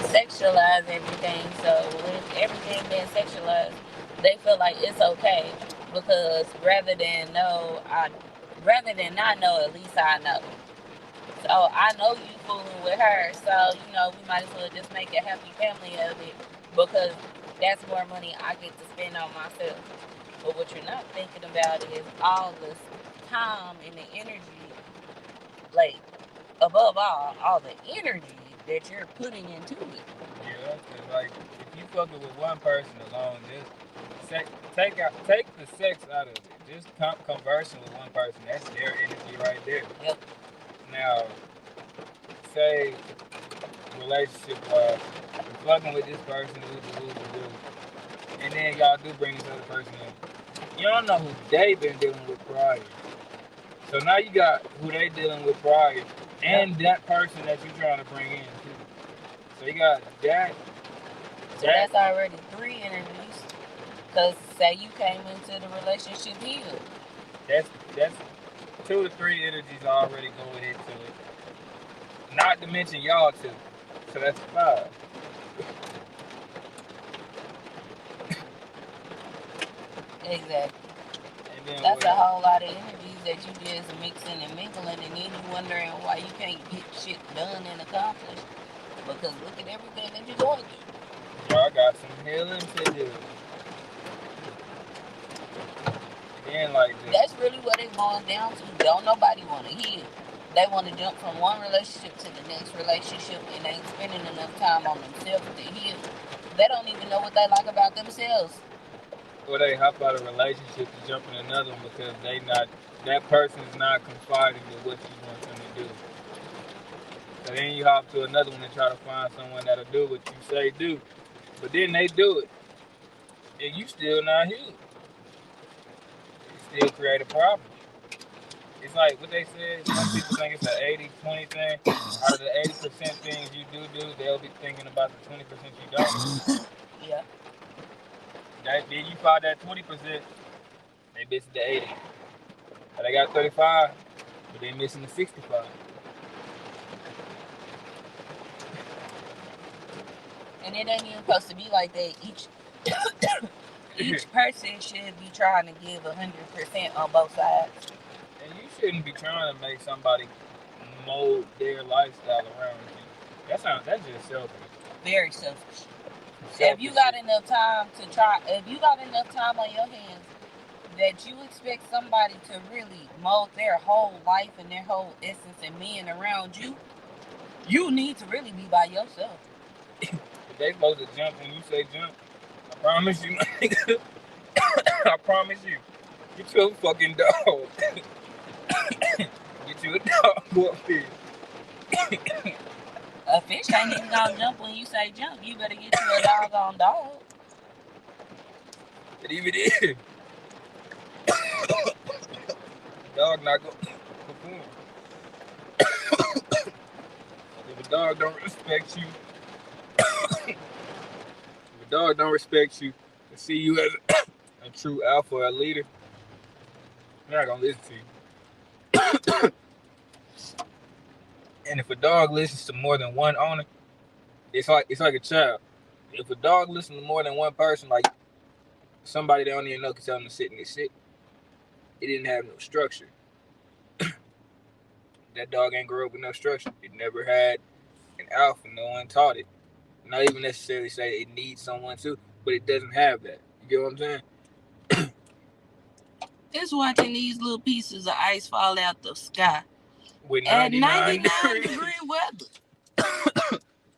sexualize everything. So with everything being sexualized, they feel like it's okay because rather than not know, at least I know. So I know you fooling with her. So we might as well just make a happy family of it because that's more money I get to spend on myself. But what you're not thinking about is all the time and the energy, like above all the energy that you're putting into it. Yeah, cause like if you fucking with one person alone, just take the sex out of it. Just conversing with one person. That's their energy right there. Yep. Now, say relationship wise, you fucking with this person, and then y'all do bring this other person in. You don't know who they been dealing with prior. So now you got who they dealing with prior, Yep. and that person that you trying to bring in too. So you got that. So that's already three energies. Cause say you came into the relationship healed. That's 2 to 3 energies already going into it. Not to mention y'all two. So that's 5. Exactly. And then That's what a else? whole lot of energies that you just mixing and mingling, and then you wondering why you can't get shit done and accomplished. Because look at everything that you're going through. Y'all got some healing to do. And then like just That's really what it boils down to. Don't nobody want to heal. They want to jump from one relationship to the next relationship and ain't spending enough time on themselves to heal. They don't even know what they like about themselves. or they hop out of a relationship to jump in another one because they not that person is not confiding with what you want them to do. So then you hop to another one and try to find someone that'll do what you say do. But then they do it and you still not healed. You still create a problem. It's like what they said. Some people think it's an 80-20 thing. Out of the 80% things you do, they'll be thinking about the 20% you don't. Yeah, Then you find that 20%, they missing the 80. So they got 35, but they missing the 65. and it ain't even supposed to be like that. Each person should be trying to give 100% on both sides. And you shouldn't be trying to make somebody mold their lifestyle around you. That's just selfish. Very selfish. If you Selfish got shit. enough time to try, if you got enough time on your hands that you expect somebody to really mold their whole life and their whole essence and being around you, you need to really be by yourself. If they supposed to jump when you say jump, I promise you, I promise you, get you a fucking dog. Get you a dog or a fish. A fish ain't even gonna jump when you say jump. You better get you a doggone dog. But even if the dog not gonna perform, if a dog don't respect you, if a dog don't respect you and see you as a true alpha or a leader, they're not gonna listen to you. And if a dog listens to more than one owner, it's like a child. If a dog listens to more than one person, like somebody they don't even know can tell them to sit and they sit, it didn't have no structure. That dog ain't grow up with no structure. It never had an alpha. No one taught it. Not even necessarily say it needs someone to, but it doesn't have that. You get what I'm saying? It's watching these little pieces of ice fall out the sky With at 99 99-degree degrees. weather.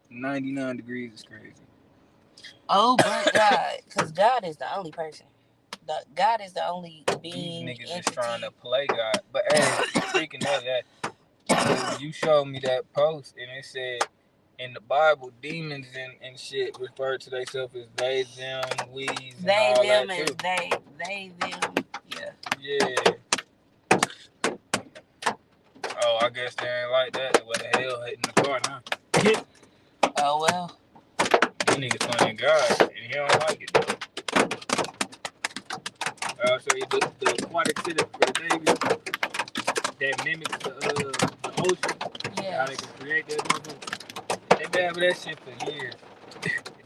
99 degrees is crazy. Oh, but God, because God is the only person. God is the only These being, niggas is trying to entity. play God. But hey, speaking of that, you showed me that post and it said in the Bible, demons and shit refer to themselves as they, them, we's, and They, all them, that is too. they, them. Yeah. Yeah. Oh, I guess they ain't like that. What the hell hitting the car now? Oh, well. These niggas playing God, and he don't like it. I'll show you the aquatic setup for the Navy that mimics the ocean. How Yeah. they can create that motherfucker. They had that shit for years,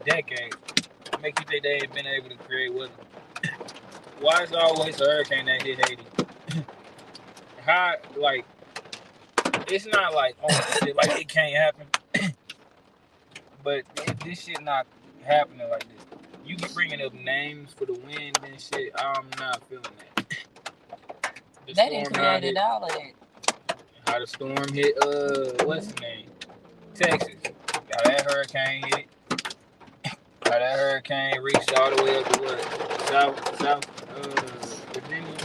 decades. Make you think they ain't been able to create weather. Why is there always a hurricane that hit Haiti? How, like, it's not like, oh shit, like it can't happen. But this shit not happening like this. You keep bringing up names for the wind and shit. I'm not feeling that. They didn't create all of that. How the storm hit, what's the name? Texas. How that hurricane hit. How that hurricane reached all the way up to what? South Virginia.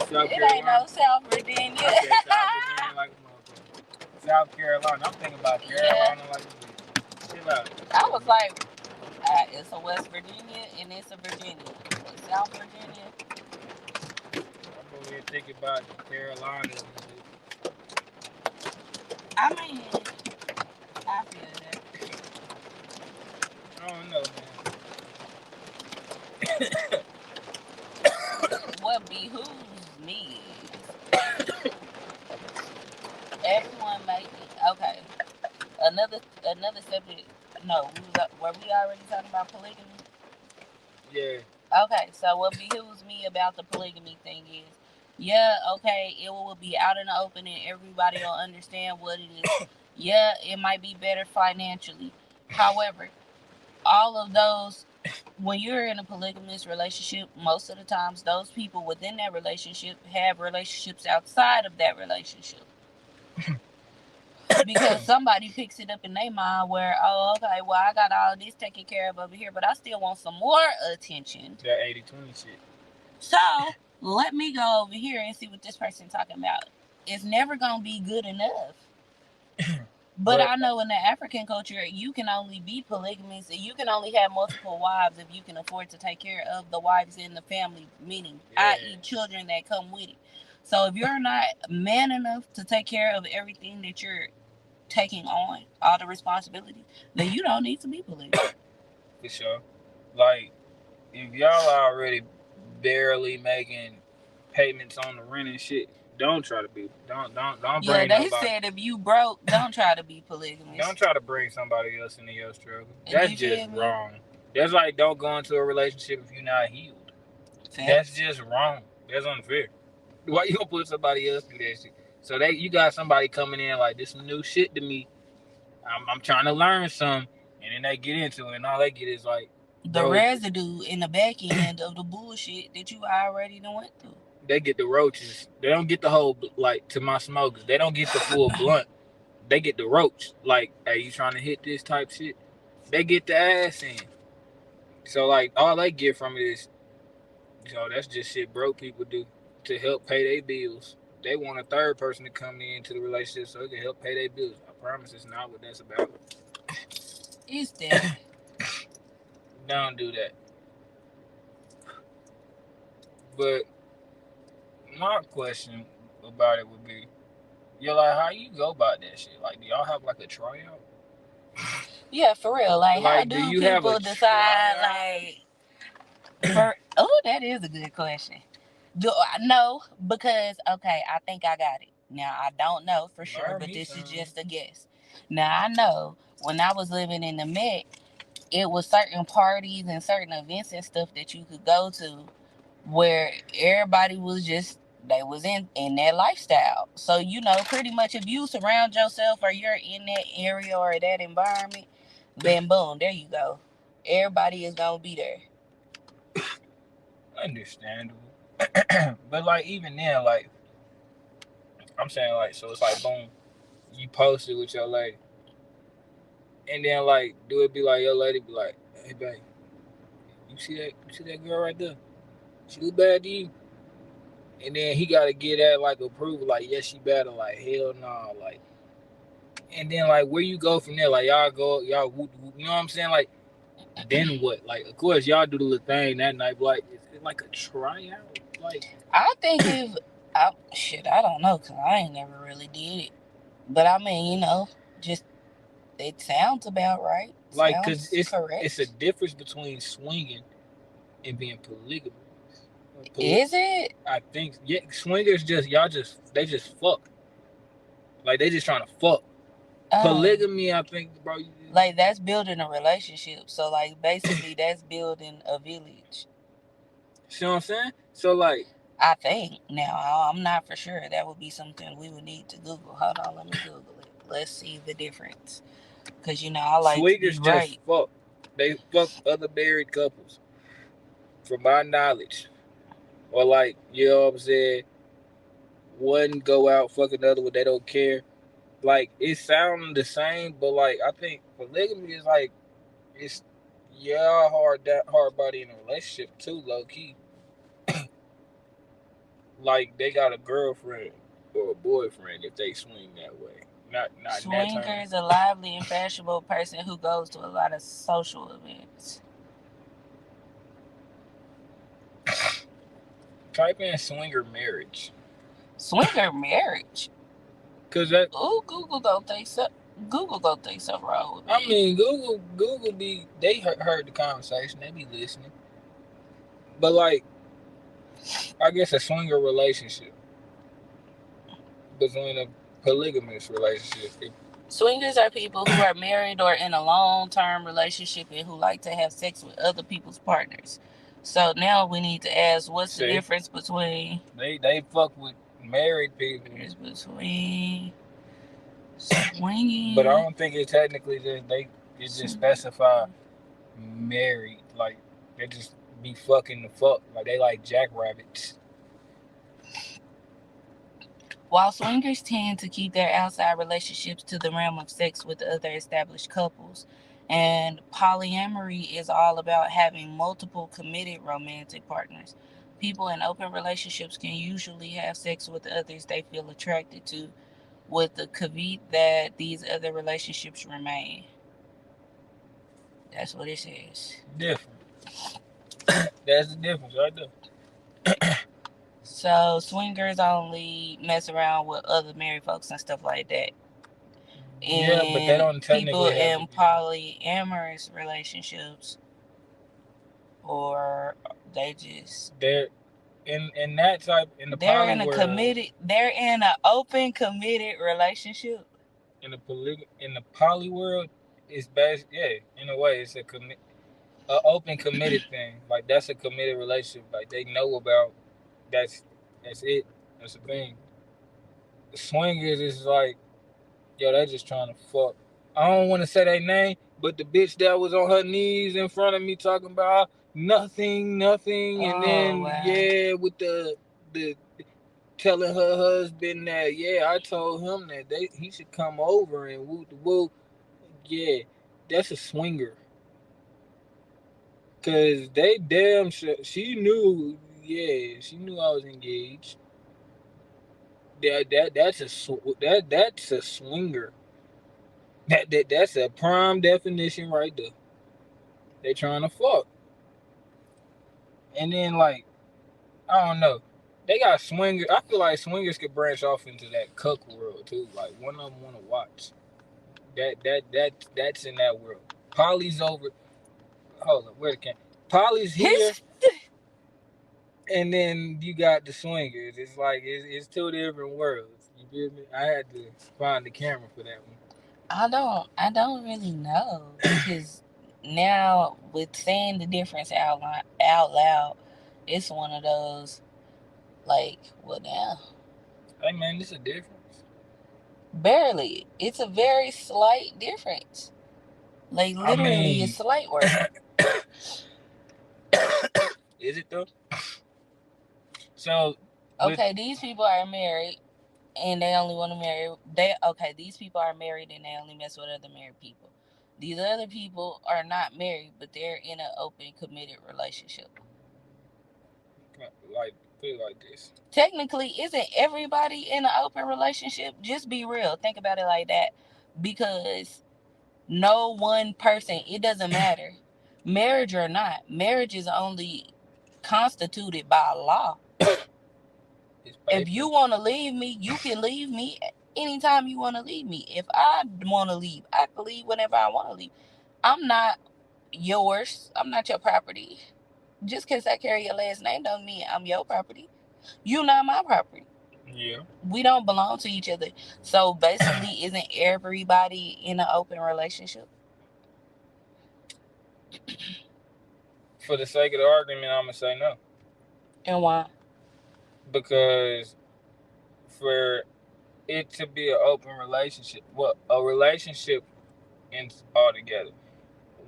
South Carolina. Ain't no South Virginia. I said South Virginia like a motherfucker. South Carolina. I'm thinking about Carolina like a chill out. I was like, it's a West Virginia and it's a Virginia. But South Virginia. I'm over here thinking about Carolina. I mean, I feel that. I don't know, man. What behooves me is everyone making okay. Another subject. No, were we already talking about polygamy? Yeah. Okay, so what behooves me about the polygamy thing is, yeah, okay, it will be out in the open and everybody will understand what it is. Yeah, it might be better financially. However, all of those, when you're in a polygamous relationship, most of the times those people within that relationship have relationships outside of that relationship. Because somebody picks it up in their mind where, oh, okay, well, I got all this taken care of over here, but I still want some more attention. That 80-20 shit. So, let me go over here and see what this person's talking about. It's never going to be good enough. But I know in the African culture, you can only be polygamous and you can only have multiple wives if you can afford to take care of the wives in the family, meaning, i.e. children that come with it. So if you're not man enough to take care of everything that you're taking on, all the responsibility, then you don't need to be polygamous. For sure. Like, if y'all already barely making payments on the rent and shit, don't try to be. Don't bring nobody. Yeah, they said if you broke, don't try to be polygamous. Don't try to bring somebody else into your struggle. That's just wrong. That's like don't go into a relationship if you're not healed. That's just wrong. That's unfair. Why you gonna put somebody else through that shit? So you got somebody coming in like this some new shit to me. I'm trying to learn some, and then they get into it, and all they get is like the residue in the back end of the bullshit that you already done went through. They get the roaches. They don't get the whole, like, to my smokers. They don't get the full blunt. They get the roach. Like, hey, you trying to hit this type shit? They get the ass in. So, like, all they get from it is, that's just shit broke people do to help pay their bills. They want a third person to come into the relationship so they can help pay their bills. I promise it's not what that's about. It's that. Don't do that. But my question about it would be, like, how you go about that shit? Like, do y'all have, like, a tryout? Yeah, for real. Like how do you people decide, like, that is a good question. No, because, okay, I think I got it. Now, I don't know for sure, but this is just a guess. Now, I know when I was living in the Met, it was certain parties and certain events and stuff that you could go to where everybody was just, they was in that lifestyle. So, pretty much if you surround yourself or you're in that area or that environment, then boom, there you go. Everybody is going to be there. Understandable. But, like, even then, like, I'm saying, like, so it's like, boom, you post it with your lady. And then, like, do it be like, your lady be like, hey, babe, you see that girl right there? She look bad to you? And then he got to get that, like, approval, like, yes, she bad, or like, hell no, nah, like. And then, like, where you go from there? Like, y'all whoop, you know what I'm saying? Like, then what? Like, of course, y'all do the little thing that night, but, like, is it like a tryout? Like, I think I don't know, because I ain't never really did it. But, I mean, just, it sounds about right. Like, because it's a difference between swinging and being polygamous. Is it? I think, yeah, swingers they just fuck. Like, they just trying to fuck. Polygamy, I think, bro. Like, that's building a relationship. So, like, basically, that's building a village. See what I'm saying? So, like, I think. Now, I'm not for sure. That would be something we would need to Google. Hold on, let me Google it. Let's see the difference. Because, I like swingers to be right. just fuck. They fuck other married couples, from my knowledge. Or, like, you know what I'm saying? One go out, fuck another one, they don't care. Like, it sounds the same, but, like, I think polygamy is, like, it's, hard body in a relationship, too, low key. Like, they got a girlfriend or a boyfriend if they swing that way. Not Swinger is a lively and fashionable person who goes to a lot of social events. Type in swinger marriage. Swinger marriage? Cause that. Ooh, Google go think so. Google go think something wrong with me. I mean, Google be, they heard the conversation. They be listening. But, like, I guess a swinger relationship between a polygamous relationship. Swingers are people who are married or in a long-term relationship and who like to have sex with other people's partners. So now we need to ask, what's the difference between... They fuck with married people. Between swinging... But I don't think it technically just specify married. Like, they just be fucking the fuck. Like, they like jackrabbits. While swingers tend to keep their outside relationships to the realm of sex with other established couples, and polyamory is all about having multiple committed romantic partners. People in open relationships can usually have sex with others they feel attracted to, with the caveat that these other relationships remain. That's what it says. Different. That's the difference right there. So swingers only mess around with other married folks and stuff like that. Yeah, but they don't technically people in polyamorous relationships, or they're in that type, in the poly world. They're in an open committed relationship. In the poly world, it's best. Yeah, in a way, it's a open committed thing. Like, that's a committed relationship. Like, they know about. That's it. That's the thing. The swingers is like, yo, they just trying to fuck. I don't want to say their name, but the bitch that was on her knees in front of me talking about nothing, and then wow. With the telling her husband that I told him that he should come over and woo. Yeah, that's a swinger. Cause they damn sure she knew. Yeah, she knew I was engaged. That's a swinger. That's a prime definition right there. They trying to fuck. And then, like, I don't know. They got swingers. I feel like swingers could branch off into that cuck world too. Like, one of them want to watch. That's in that world. Polly's over. Hold on, where the camera? Polly's here. And then you got the swingers. It's like it's two different worlds. You feel me? I had to find the camera for that one. I don't really know, because now with saying the difference out loud, it's one of those, like, what now? Hey man, it's a difference. Barely. It's a very slight difference. Like, literally a slight word. Is it though? So okay, these people are married and they only want to marry. These people are married and they only mess with other married people. These other people are not married, but they're in an open, committed relationship. Like, put it like this. Technically, isn't everybody in an open relationship? Just be real. Think about it like that. Because no one person, it doesn't matter. Marriage or not, marriage is only constituted by law. If you want to leave me, you can leave me anytime you want to leave me. If I want to leave, I can leave whenever I want to leave. I'm not yours. I'm not your property. Just because I carry your last name don't mean I'm your property. You not my property. Yeah. We don't belong to each other. So basically, isn't everybody in an open relationship? For the sake of the argument, I'm gonna say no, And why? because for it to be an open relationship, well, a relationship in altogether,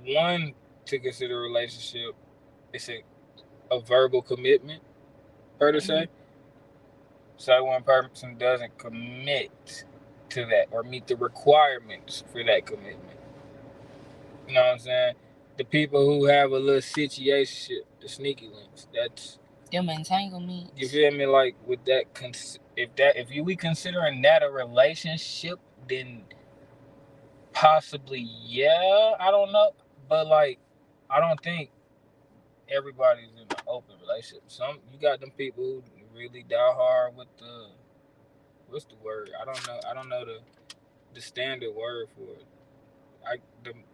one to consider a relationship, it's a verbal commitment, per to Mm-hmm. say. So one person doesn't commit to that or meet the requirements for that commitment. You know what I'm saying? The people who have a little situation, the sneaky links. That's, Them you entanglements. feel me? Like with that, we considering that a relationship, then possibly yeah. I don't know, but like I don't think everybody's in an open relationship. Some you got them people who really die hard with the, what's the word? I don't know. I don't know the standard word for it.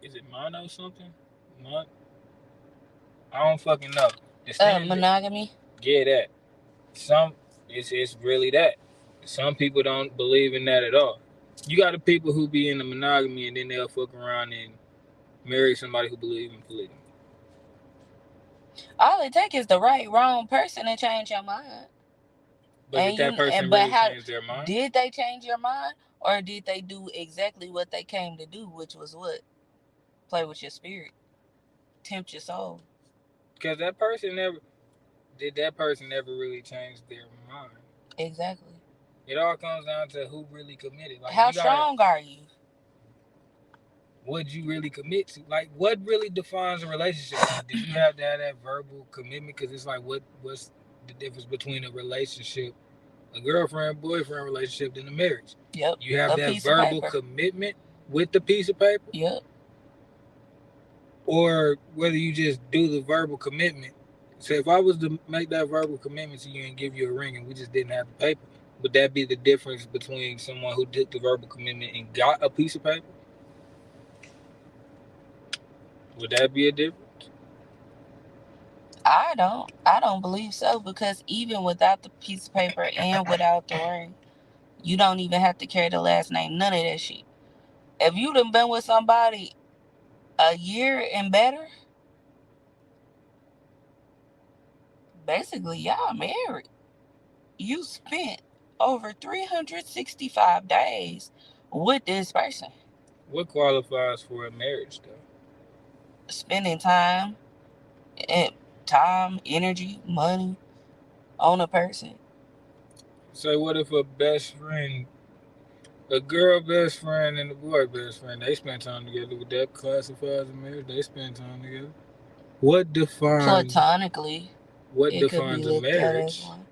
Is it mono something? Mon, I don't fucking know. The standard, Monogamy. yeah, that. Some it's really that. Some people don't believe in that at all. You got the people who be in the monogamy and then they'll fuck around and marry somebody who believes in polygamy. All it takes is the wrong person to change your mind. But did that person But really how change their mind? did they change your mind, or did they do exactly what they came to do, which was what? Play with your spirit, tempt your soul. Because that person never did. That person never really change their mind. Exactly. It all comes down to who really committed. Like How you gotta, strong are you? what you really commit to. Like what really defines a relationship? Do you have to have that verbal commitment? Because it's like what's the difference between a relationship, a girlfriend boyfriend relationship, than a marriage? Yep. You have A that piece of verbal paper. commitment with the piece of paper, Yep. or whether you just do the verbal commitment. So if I was to make that verbal commitment to you and give you a ring and we just didn't have the paper, would that be the difference between someone who did the verbal commitment and got a piece of paper? Would that be a difference? I don't believe so, because even without the piece of paper and without the ring, you don't even have to carry the last name. None of that shit. If you done been with somebody a year and better, basically y'all married. You spent over 365 days with this person, What qualifies for a marriage, though? spending and energy, money on a person. So what if a best friend, a girl best friend and a boy best friend, they spend time together? Would that classify as a marriage? They spend time together. What defines Platonically, what it could be defines a looked at as marriage? one.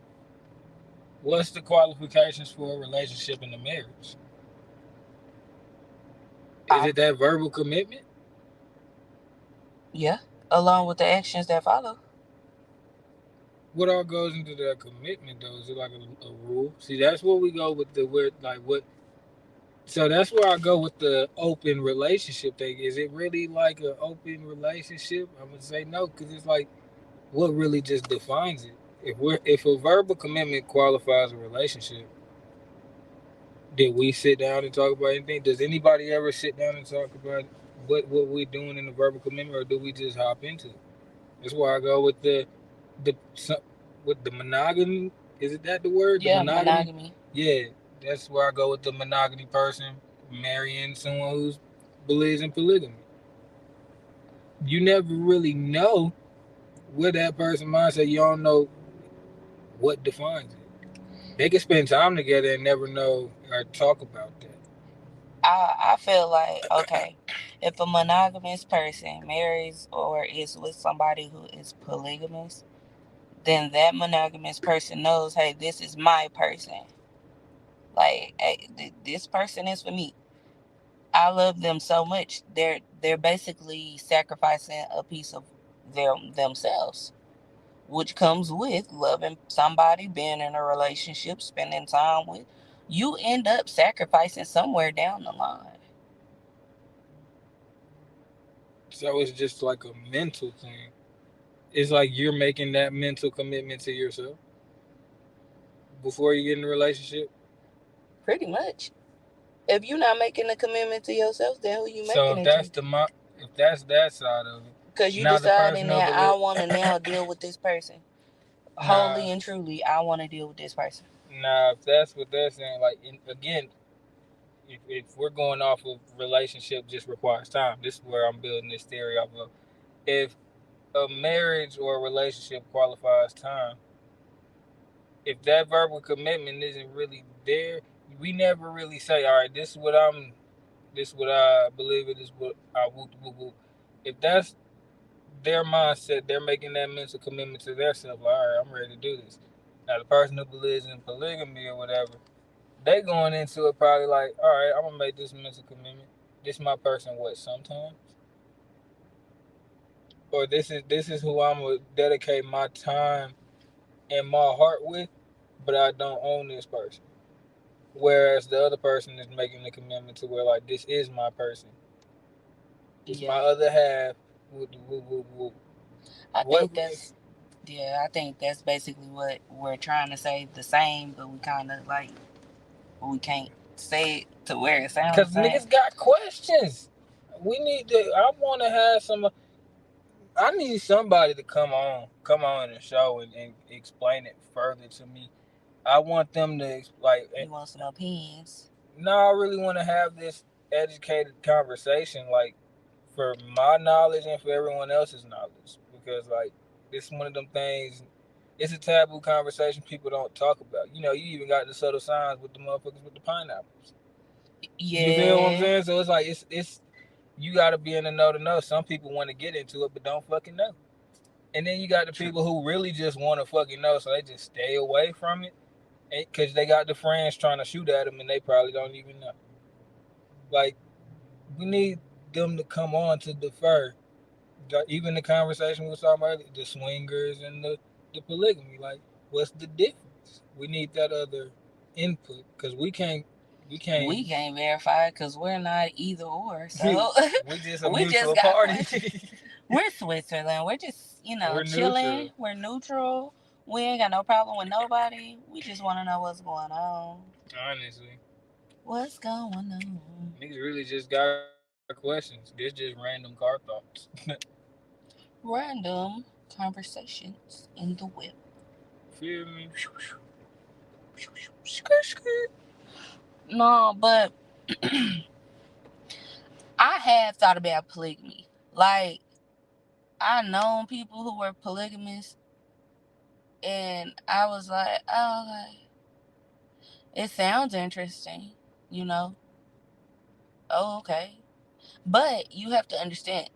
What's the qualifications for a relationship in a marriage? Is I, it that verbal commitment? yeah, along with the actions that follow. What all goes into that commitment though? Is it like a rule? See, that's where we go with the word, like what. So that's where I go with the open relationship thing. Is it really like an open relationship? I'm gonna say no, because it's like what really just defines it. If a verbal commitment qualifies a relationship, did we sit down and talk about anything? Does anybody ever sit down and talk about what we're doing in the verbal commitment, or do we just hop into it? That's why I go with the with the monogamy. Is it that the word? The Yeah, monogamy? monogamy. Yeah, that's where I go with the monogamy person marrying someone who believes in polygamy. You never really know what that person mindset. You don't know what defines it. They can spend time together and never know or talk about that. I feel like, okay, if a monogamous person marries or is with somebody who is polygamous, then that monogamous person knows, hey, this is my person. Like, hey, this person is for me. I love them so much. They're basically sacrificing a piece of themselves, which comes with loving somebody, being in a relationship, spending time with. You end up sacrificing somewhere down the line. So it's just like a mental thing. It's like you're making that mental commitment to yourself. before you get in a relationship? Pretty much. If you're not making a commitment to yourself, then who you So making it to? if that's that side of it, Because you now the deciding personal that I belief. want to now deal with this person. Wholly and truly, I want to deal with this person. Nah, if that's what they're saying, like again, if we're going off of relationship just requires time, this is where I'm building this theory off of. If a marriage or a relationship qualifies time, if that verbal commitment isn't really there, we never really say, all right, this is what I believe it is, what I woot. If that's their mindset, they're making that mental commitment to themselves, like, all right, I'm ready to do this. Now the person who believes in polygamy or whatever, they going into it probably like, all right, I'm gonna make this mental commitment. This is my person. What, sometimes, or this is who I'm gonna dedicate my time and my heart with, but I don't own this person. Whereas the other person is making the commitment to where, like, this is my person. It's my other half. I think that's basically what we're trying to say. The same, but we kind of like, we can't say it to where it sounds. Because niggas got questions. We need to. I want to have some. I need somebody to come on the show and explain it further to me. I want them to like. You want some opinions? No, I really want to have this educated conversation, like, for my knowledge and for everyone else's knowledge, because like it's one of them things. It's a taboo conversation people don't talk about. You know, you even got the subtle signs with the motherfuckers with the pineapples. Yeah. You feel what I'm saying? So it's like it's you gotta be in the know to know. Some people want to get into it but don't fucking know. And then you got the people who really just want to fucking know, so they just stay away from it. Because they got the friends trying to shoot at them and they probably don't even know. Like, we need them to come on to defer. Even the conversation we were talking about, the swingers and the polygamy. Like, what's the difference? We need that other input because we can't verify because we're not either or. So we just a mutual party. We're Switzerland. We're just, we're chilling. Neutral. We're neutral. We ain't got no problem with nobody. We just want to know what's going on. Honestly. What's going on? Niggas really just got questions. This just random car thoughts. Random conversations in the web. Feel me? No, but I have thought about polygamy. Like, I known people who were polygamous, and I was like, oh, it sounds interesting, Oh, okay. But you have to understand,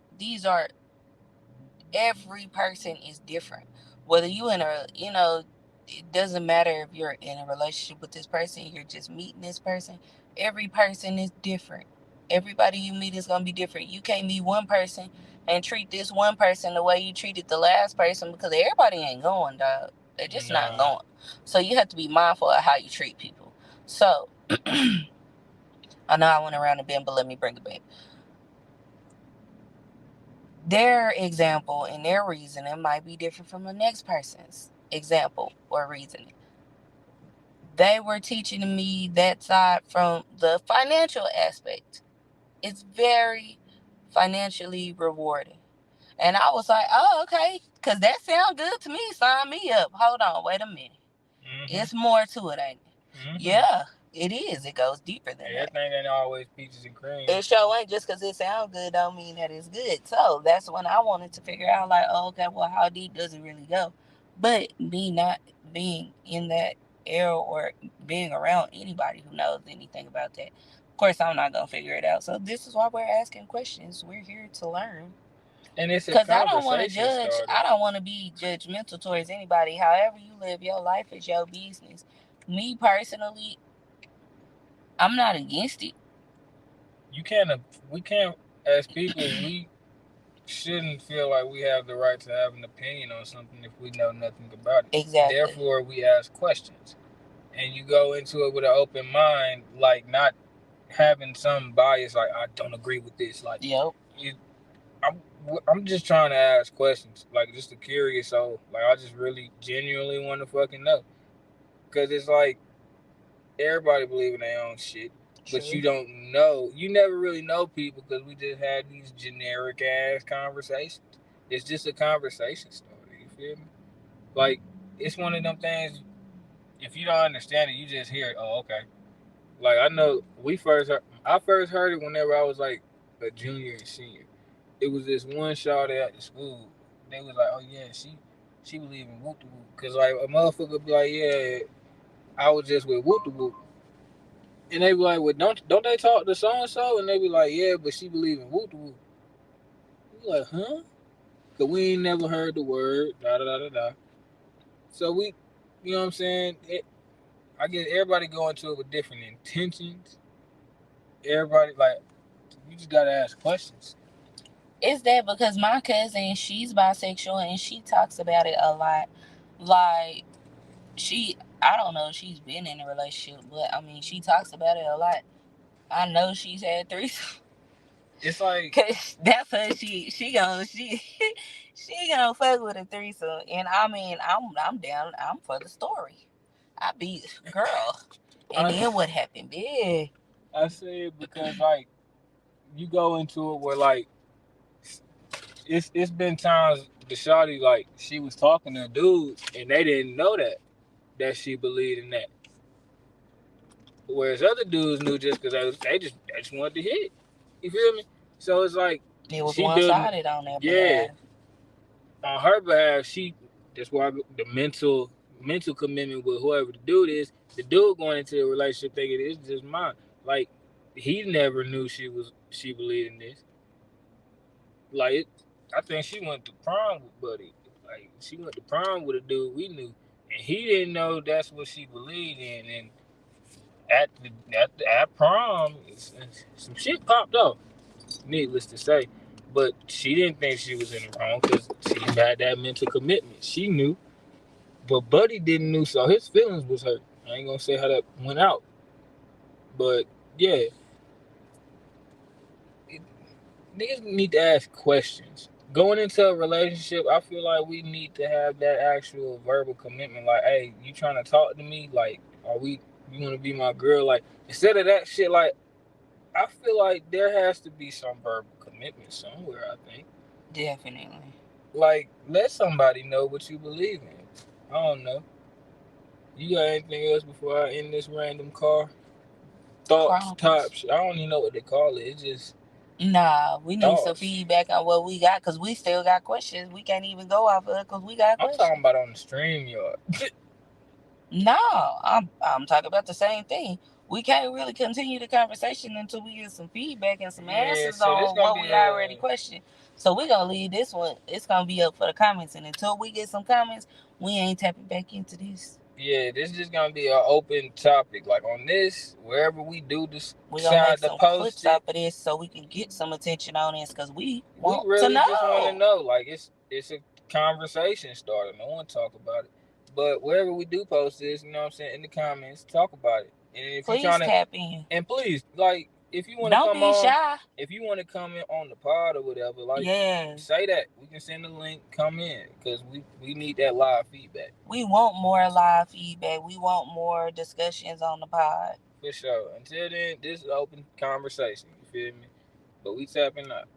every person is different. Whether you it doesn't matter if you're in a relationship with this person, you're just meeting this person. Every person is different. Everybody you meet is going to be different. You can't meet one person and treat this one person the way you treated the last person because everybody ain't going, dog. They're just not going. So you have to be mindful of how you treat people. So, I know I went around the bend, but let me bring it back. Their example and their reasoning might be different from the next person's example or reasoning. They were teaching me that side from the financial aspect. It's very financially rewarding. And I was like, oh, okay, because that sounds good to me. Sign me up. Hold on, wait a minute. Mm-hmm. It's more to it, ain't it? Mm-hmm. Yeah, it is. It goes deeper than that. Everything ain't always peaches and cream. It sure ain't. Just because it sounds good don't mean that it's good. So that's when I wanted to figure out, like, oh, okay, well, how deep does it really go? But me not being in that era or being around anybody who knows anything about that, of course, I'm not going to figure it out. So this is why we're asking questions. We're here to learn. And it's because I don't want to judge. I don't want to be judgmental towards anybody. However you live your life is your business. Me personally, I'm not against it. We can't, as people, we shouldn't feel like we have the right to have an opinion on something if we know nothing about it. Exactly. Therefore, we ask questions. And you go into it with an open mind, like not having some bias, like, I don't agree with this. Like, yep. I'm just trying to ask questions, like, just a curious soul. Like, I just really genuinely want to fucking know. Because it's like everybody believe in their own shit. True. But you don't know. You never really know people because we just had these generic ass conversations. It's just a conversation starter. You feel me? Like, it's one of them things, if you don't understand it, you just hear it. Oh, okay. Like, I know I first heard it whenever I was like a junior and senior. It was this one shawty at the school. They was like, oh yeah, she believe in whoop de whoop. Cause like a motherfucker be like, yeah, I was just with whoop de whoop. And they be like, well, don't they talk to so and so? And they be like, yeah, but she believe in whoop de whoop. You like, huh? Cause we ain't never heard the word, da da da da da. So we, you know what I'm saying? I guess everybody go into it with different intentions. Everybody, like, you just gotta ask questions. It's that because my cousin, she's bisexual and she talks about it a lot. Like, I don't know if she's been in a relationship, but I mean, she talks about it a lot. I know she's had threesomes. It's like, Cause that's her. She gonna fuck with a threesome, and I mean, I'm down. I'm for the story. I be girl, and then what happened? Yeah. I say it because like you go into it where like it's been times the shawty like she was talking to dudes and they didn't know that she believed in that. Whereas other dudes knew just because they just wanted to hit. You feel me? So it's like it was one-sided on that. Yeah. On her behalf, that's why the mental commitment with whoever the dude is. The dude going into the relationship thinking it's just mine. Like he never knew she believed in this. Like I think she went to prom with Buddy. Like she went to prom with a dude we knew, and he didn't know that's what she believed in. And at prom, some shit popped off. Needless to say, but she didn't think she was in the wrong because she had that mental commitment. She knew, but Buddy didn't know, so his feelings was hurt. I ain't gonna say how that went out, but yeah, niggas need to ask questions. Going into a relationship, I feel like we need to have that actual verbal commitment. Like, hey, you trying to talk to me? Like, you want to be my girl? Like, instead of that shit, like, I feel like there has to be some verbal commitment somewhere, I think. Definitely. Like, let somebody know what you believe in. I don't know. You got anything else before I end this random car? Thoughts, tops. I don't even know what they call it. It's just... Nah, we need some feedback on what we got because we still got questions. We can't even go off of it because we got questions. I'm talking about on the StreamYard. No, I'm talking about the same thing. We can't really continue the conversation until we get some feedback and some answers on what we already questioned. So we're going to leave this one. It's going to be up for the comments. And until we get some comments, we ain't tapping back into this. Yeah, this is just going to be an open topic. Like on this, wherever we do this, we're going to make some clips off of this so we can get some attention on this because we want really to know. Just want to know. Like, it's a conversation starter. No one talk about it. But wherever we do post this, you know what I'm saying, in the comments, talk about it. And if please tap in. And please, like, if you want to come on, shy. If you want to comment on the pod or whatever, like, say that. We can send a link, come in, because we need that live feedback. We want more live feedback. We want more discussions on the pod. For sure. Until then, this is open conversation. You feel me? But we tapping up.